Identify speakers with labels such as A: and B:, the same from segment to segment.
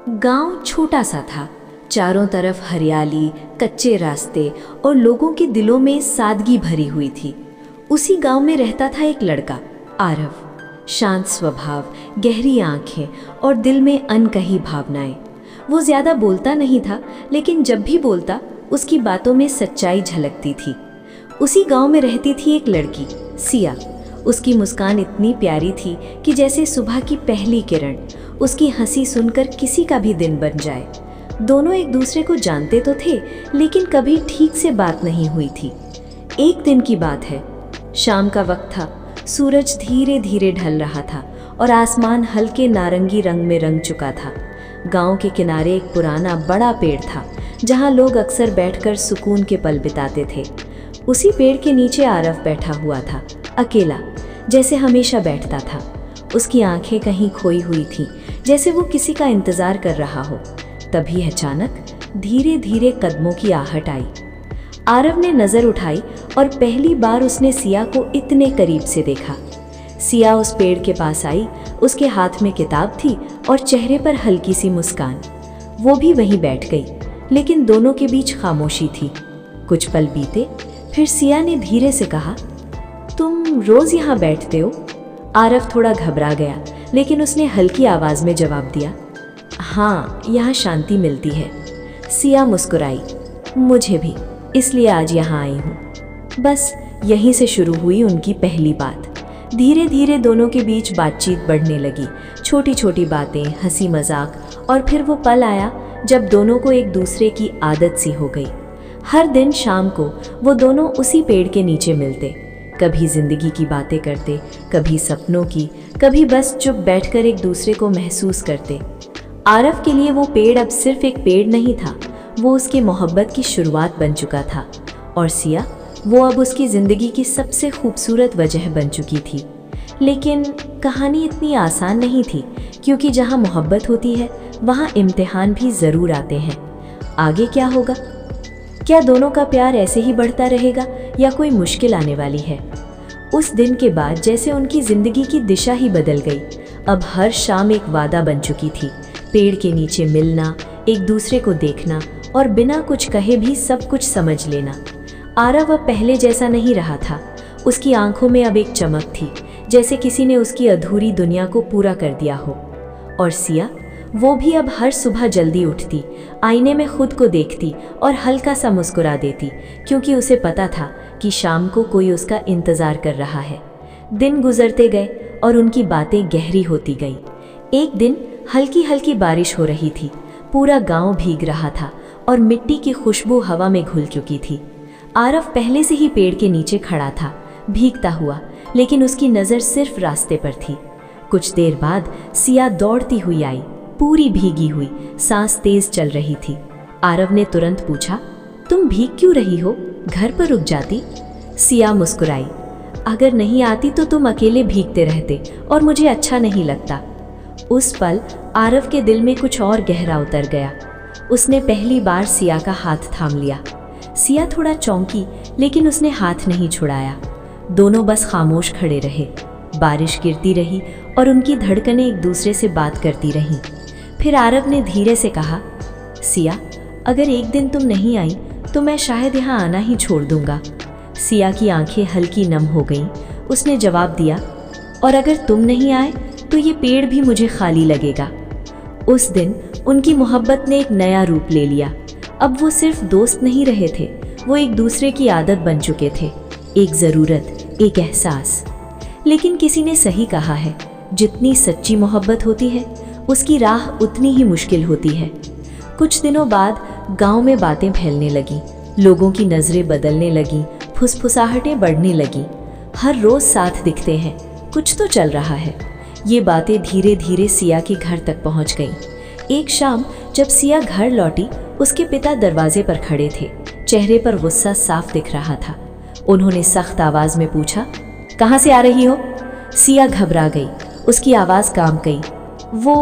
A: गांव छोटा सा था। चारों तरफ हरियाली, कच्चे रास्ते और लोगों के दिलों में सादगी भरी हुई थी। उसी गांव में रहता था एक लड़का, आरव। शांत स्वभाव, गहरी आंखें और दिल में अनकही भावनाएं। वो ज़्यादा बोलता नहीं था, लेकिन जब भी बोलता उसकी बातों में सच्चाई झलकती थी। उसी गांव में रहती थी एक लड़की, सिया। उसकी मुस्कान इतनी प्यारी थी कि जैसे सुबह की पहली किरण। उसकी हंसी सुनकर किसी का भी दिन बन जाए। दोनों एक दूसरे को जानते तो थे, लेकिन कभी ठीक से बात नहीं हुई थी। एक दिन की बात है, शाम का वक्त था। सूरज धीरे धीरे ढल रहा था और आसमान हल्के नारंगी रंग में रंग चुका था। गांव के किनारे एक पुराना बड़ा पेड़ था, जहां लोग अक्सर बैठकर सुकून के पल बिताते थे। उसी पेड़ के नीचे आरव बैठा हुआ था, अकेला, जैसे हमेशा बैठता था। उसकी आंखें कहीं खोई हुई थीं, जैसे वो किसी का इंतजार कर रहा हो। तभी अचानक धीरे धीरे कदमों की आहट आई। आरव ने नजर उठाई और पहली बार उसने सिया को इतने करीब से देखा। सिया उस पेड़ के पास आई। उसके हाथ में किताब थी और चेहरे पर हल्की सी मुस्कान। वो भी वहीं बैठ गई, लेकिन दोनों के बीच खामोशी थी। कुछ पल बीते, फिर सिया ने धीरे से कहा, तुम रोज यहाँ बैठते हो? आरव थोड़ा घबरा गया, लेकिन उसने हल्की आवाज में जवाब दिया, हाँ, यहाँ शांति मिलती है। सिया मुस्कुराई, मुझे भी, इसलिए आज यहाँ आई हूँ। बस यहीं से शुरू हुई उनकी पहली बात। धीरे धीरे दोनों के बीच बातचीत बढ़ने लगी। छोटी छोटी बातें, हंसी मजाक, और फिर वो पल आया जब दोनों को एक दूसरे की आदत सी हो गई। हर दिन शाम को वो दोनों उसी पेड़ के नीचे मिलते। कभी जिंदगी की बातें करते, कभी सपनों की, कभी बस चुप बैठकर एक दूसरे को महसूस करते। आरव के लिए वो पेड़ अब सिर्फ एक पेड़ नहीं था, वो उसकी मोहब्बत की शुरुआत बन चुका था। और सिया, वो अब उसकी ज़िंदगी की सबसे खूबसूरत वजह बन चुकी थी। लेकिन कहानी इतनी आसान नहीं थी, क्योंकि जहाँ मोहब्बत होती है वहाँ इम्तिहान भी ज़रूर आते हैं। आगे क्या होगा? क्या दोनों का प्यार ऐसे ही बढ़ता रहेगा या कोई मुश्किल आने वाली है? उस दिन के बाद जैसे उनकी ज़िंदगी की दिशा ही बदल गई। अब हर शाम एक वादा बन चुकी थी। पेड़ के नीचे मिलना, एक दूसरे को देखना और बिना कुछ कहे भी सब कुछ समझ लेना। आरव अब पहले जैसा नहीं रहा था। उसकी आंखों में अब एक चमक थी, जैसे किसी ने उसकी अधूरी दुनिया को पूरा कर दिया हो। और सिया, वो भी अब हर सुबह जल्दी उठती, आईने में खुद को देखती और हल्का सा मुस्कुरा देती, क्योंकि उसे पता था कि शाम को कोई उसका इंतज़ार कर रहा है। दिन गुजरते गए और उनकी बातें गहरी होती गई। एक दिन हल्की हल्की बारिश हो रही थी। पूरा गांव भीग रहा था और मिट्टी की खुशबू हवा में घुल चुकी थी। आरव पहले से ही पेड़ के नीचे खड़ा था, भीगता हुआ, लेकिन उसकी नज़र सिर्फ रास्ते पर थी। कुछ देर बाद सिया दौड़ती हुई आई, पूरी भीगी हुई, सांस तेज चल रही थी। आरव ने तुरंत पूछा, तुम भीग क्यों रही हो? घर पर रुक जाती। सिया मुस्कुराई, अगर नहीं आती तो तुम अकेले भीगते रहते और मुझे अच्छा नहीं लगता। उस पल आरव के दिल में कुछ और गहरा उतर गया। उसने पहली बार सिया का हाथ थाम लिया। सिया थोड़ा चौंकी, लेकिन उसने हाथ नहीं छुड़ाया। दोनों बस खामोश खड़े रहे। बारिश गिरती रही और उनकी धड़कनें एक दूसरे से बात करती रहीं। फिर आरव ने धीरे से कहा, सिया, अगर एक दिन तुम नहीं आई तो मैं शायद यहाँ आना ही छोड़ दूंगा। सिया की आंखें हल्की नम हो गईं। उसने जवाब दिया, और अगर तुम नहीं आए तो ये पेड़ भी मुझे खाली लगेगा। उस दिन उनकी मोहब्बत ने एक नया रूप ले लिया। अब वो सिर्फ दोस्त नहीं रहे थे, वो एक दूसरे की आदत बन चुके थे, एक ज़रूरत, एक एहसास। लेकिन किसी ने सही कहा है, जितनी सच्ची मोहब्बत होती है उसकी राह उतनी ही मुश्किल होती है। कुछ दिनों बाद गांव में बातें फैलने लगीं, लोगों की नज़रें बदलने लगीं, फुसफुसाहटें बढ़ने लगीं। हर रोज़ साथ दिखते हैं, कुछ तो चल रहा है। ये बातें धीरे धीरे सिया के घर तक पहुंच गईं। एक शाम जब सिया घर लौटी, उसके पिता दरवाजे पर खड़े थे। चेहरे पर गुस्सा साफ दिख रहा था। उन्होंने सख्त आवाज़ में पूछा, कहाँ से आ रही हो? सिया घबरा गई, उसकी आवाज़ कांप गई। वो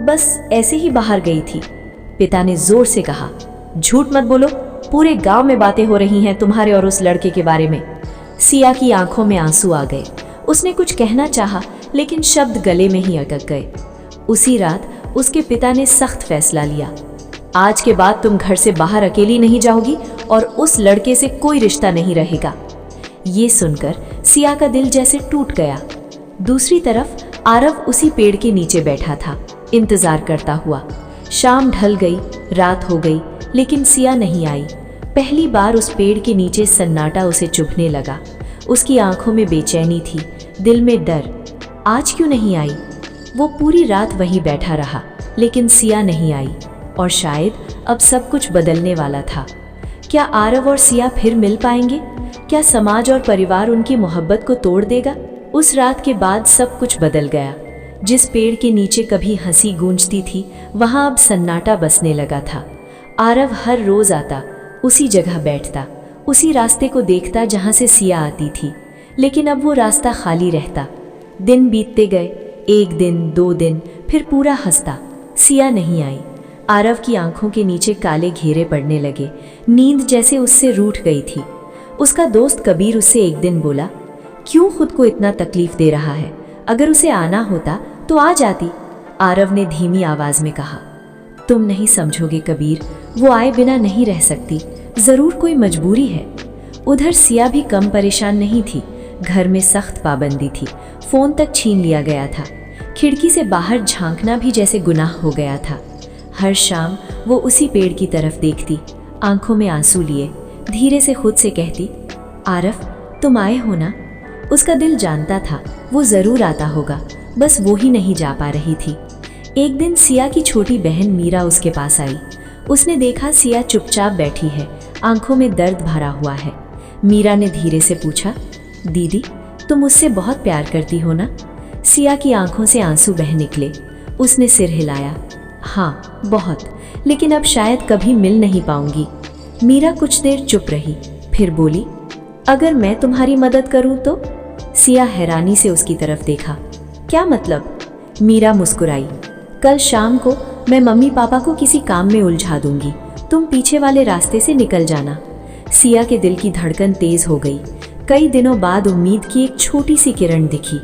A: बस ऐसे ही बाहर गई थी। पिता ने जोर से कहा, झूठ मत बोलो, पूरे गांव में बातें हो रही हैं तुम्हारे और उस लड़के के बारे में। सिया की आंखों में आंसू आ गए। उसने कुछ कहना चाहा, लेकिन शब्द गले में ही अटक गए। उसी रात उसके पिता ने सख्त फैसला लिया। आज के बाद तुम घर से बाहर अकेली नहीं जाओगी और उस लड़के से कोई रिश्ता नहीं रहेगा। ये सुनकर सिया का दिल जैसे टूट गया। दूसरी तरफ आरव उसी पेड़ के नीचे बैठा था, इंतजार करता हुआ। शाम ढल गई, रात हो गई, लेकिन सिया नहीं आई। पहली बार उस पेड़ के नीचे सन्नाटा उसे चुभने लगा। उसकी आंखों में बेचैनी थी, दिल में डर। आज क्यों नहीं आई? वो पूरी रात वहीं बैठा रहा, लेकिन सिया नहीं आई और शायद अब सब कुछ बदलने वाला था। क्या आरव और सिया फिर मिल पाएंगे? क्या समाज और परिवार उनकी मोहब्बत को तोड़ देगा? उस रात के बाद सब कुछ बदल गया। जिस पेड़ के नीचे कभी हंसी गूंजती थी, वहां अब सन्नाटा बसने लगा था। आरव हर रोज आता, उसी जगह बैठता, उसी रास्ते को देखता जहां से सिया आती थी, लेकिन अब वो रास्ता खाली रहता। दिन बीतते गए, 1 दिन, 2 दिन, फिर पूरा हफ्ता। सिया नहीं आई। आरव की आंखों के नीचे काले घेरे पड़ने लगे, नींद जैसे उससे रूठ गई थी। उसका दोस्त कबीर उससे एक दिन बोला, क्यों खुद को इतना तकलीफ दे रहा है? अगर उसे आना होता तो आ जाती। आरव ने धीमी आवाज में कहा, तुम नहीं समझोगे कबीर, वो आए बिना नहीं रह सकती, जरूर कोई मजबूरी है। उधर सिया भी कम परेशान नहीं थी। घर में सख्त पाबंदी थी, फोन तक छीन लिया गया था। खिड़की से बाहर झांकना भी जैसे गुनाह हो गया था। हर शाम वो उसी पेड़ की तरफ देखती, आंखों में आंसू लिए, धीरे से खुद से कहती, आरव तुम आए हो ना? उसका दिल जानता था वो जरूर आता होगा, बस वो ही नहीं जा पा रही थी। एक दिन सिया की छोटी बहन मीरा उसके पास आई। उसने देखा सिया चुपचाप बैठी है, आंखों में दर्द भरा हुआ है। मीरा ने धीरे से पूछा, दीदी तुम मुझसे बहुत प्यार करती हो ना? सिया की आंखों से आंसू बह निकले। उसने सिर हिलाया, हाँ बहुत, लेकिन अब शायद कभी मिल नहीं पाऊंगी। मीरा कुछ देर चुप रही, फिर बोली, अगर मैं तुम्हारी मदद करूं तो? सिया हैरानी से उसकी तरफ देखा। क्या मतलब? मीरा मुस्कुराई, कल शाम को मैं मम्मी पापा को किसी काम में उलझा दूंगी, तुम पीछे वाले रास्ते से निकल जाना। सिया के दिल की धड़कन तेज हो गई। कई दिनों बाद उम्मीद की एक छोटी सी किरण दिखी।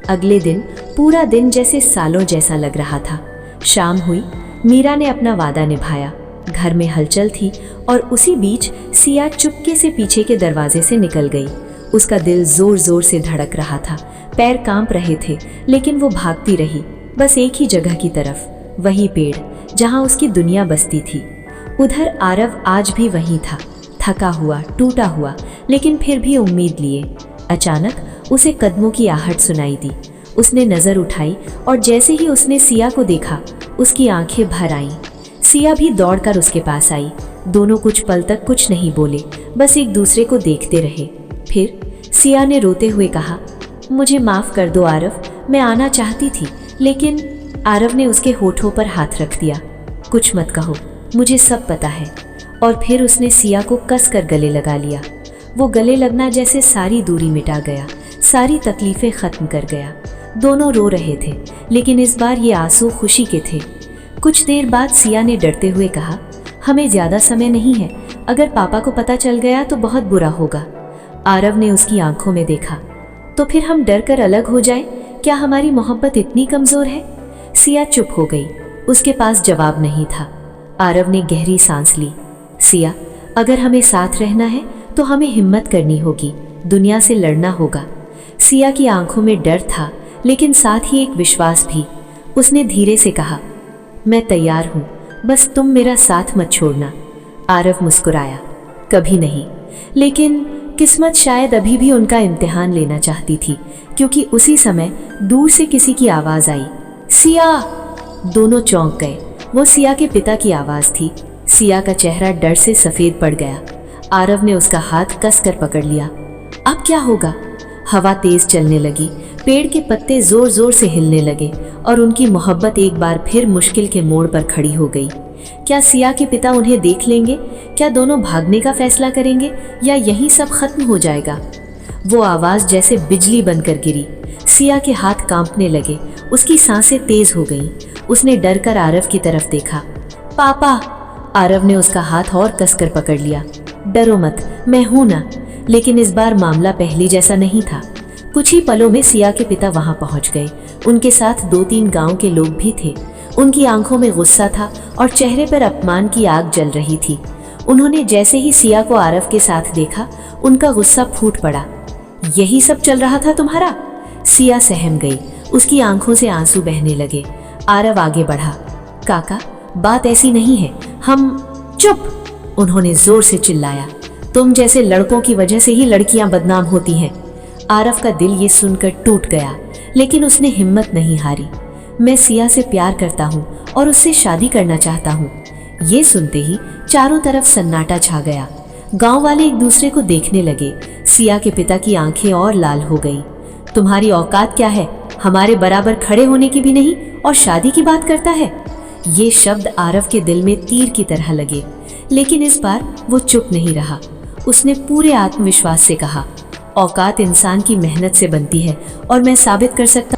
A: अगले दिन पूरा दिन जैसे सालों जैसा लग रहा था। शाम हुई, मीरा ने अपना वादा निभाया। घर में हलचल थी और उसी बीच सिया चुपके से पीछे के दरवाजे से निकल गई। उसका दिल जोर जोर से धड़क रहा था, पैर कांप रहे थे, लेकिन वो भागती रही, बस एक ही जगह की तरफ, वही पेड़ जहां उसकी दुनिया बसती थी। उधर आरव आज भी वहीं था, थका हुआ, टूटा हुआ, लेकिन फिर भी उम्मीद लिए। अचानक उसे कदमों की आहट सुनाई दी। उसने नजर उठाई और जैसे ही उसने सिया को देखा, उसकी आंखें भर आईं। सिया भी दौड़कर उसके पास आई। दोनों कुछ पल तक कुछ नहीं बोले, बस एक दूसरे को देखते रहे। फिर सिया ने रोते हुए कहा, मुझे माफ कर दो आरव, मैं आना चाहती थी, लेकिन आरव ने उसके होठों पर हाथ रख दिया। कुछ मत कहो, मुझे सब पता है। और फिर उसने सिया को कसकर गले लगा लिया। वो गले लगना जैसे सारी दूरी मिटा गया, सारी तकलीफें खत्म कर गया। दोनों रो रहे थे, लेकिन इस बार ये आंसू खुशी के थे। कुछ देर बाद सिया ने डरते हुए कहा, हमें ज्यादा समय नहीं है, अगर पापा को पता चल गया तो बहुत बुरा होगा। आरव ने उसकी आंखों में देखा, तो फिर हम डर कर अलग हो जाएं? क्या हमारी मोहब्बत इतनी कमजोर है? सिया चुप हो गई, उसके पास जवाब नहीं था। आरव ने गहरी सांस ली। सिया, अगर हमें साथ रहना है तो हमें हिम्मत करनी होगी, दुनिया से लड़ना होगा। सिया की आंखों में डर था, लेकिन साथ ही एक विश्वास भी। उसने धीरे से कहा, मैं तैयार हूं, बस तुम मेरा साथ मत छोड़ना। आरव मुस्कुराया, कभी नहीं। लेकिन किस्मत शायद अभी भी उनका इम्तिहान लेना चाहती थी, क्योंकि उसी समय दूर से किसी की आवाज आई, सिया। दोनों चौंक गए। वो सिया के पिता की आवाज थी। सिया का चेहरा डर से सफेद पड़ गया। आरव ने उसका हाथ कसकर पकड़ लिया। अब क्या होगा? हवा तेज चलने लगी, पेड़ के पत्ते जोर जोर से हिलने लगे और उनकी मोहब्बत एक बार फिर मुश्किल के मोड़ पर खड़ी हो गई। क्या सिया के पिता उन्हें देख लेंगे? क्या दोनों भागने का फैसला करेंगे या यही सब खत्म हो जाएगा? वो आवाज जैसे बिजली बनकर गिरी। सिया के हाथ कांपने लगे, उसकी सांसें तेज हो गईं। उसने डर कर आरव की तरफ देखा। पापा! आरव ने उसका हाथ और कसकर पकड़ लिया। डरो मत, मैं हूं ना। लेकिन इस बार मामला पहले जैसा नहीं था। कुछ ही पलों में सिया के पिता वहां पहुंच गए। उनके साथ 2-3 गांव के लोग भी थे।
B: उनकी आंखों में गुस्सा था और चेहरे पर अपमान की आग जल रही थी। उन्होंने जैसे ही सिया को आरव के साथ देखा, उनका गुस्सा फूट पड़ा। यही सब चल रहा था तुम्हारा? सिया सहम गई, उसकी आंखों से आंसू बहने लगे। आरव आगे बढ़ा। काका, बात ऐसी नहीं है, हम। चुप! उन्होंने जोर से चिल्लाया। तुम जैसे लड़कों की वजह से ही लड़कियां बदनाम होती हैं। आरव का दिल ये सुनकर टूट गया, लेकिन उसने हिम्मत नहीं हारी। मैं सिया से प्यार करता हूँ और उससे शादी करना चाहता हूँ। ये सुनते ही चारों तरफ सन्नाटा छा गया। गांव वाले एक दूसरे को देखने लगे। सिया के पिता की आंखें और लाल हो गई। तुम्हारी औकात क्या है? हमारे बराबर खड़े होने की भी नहीं और शादी की बात करता है। ये शब्द आरव के दिल में तीर की तरह लगे, लेकिन इस बार वो चुप नहीं रहा। उसने पूरे आत्मविश्वास से कहा, औकात इंसान की मेहनत से बनती है और मैं साबित कर सकता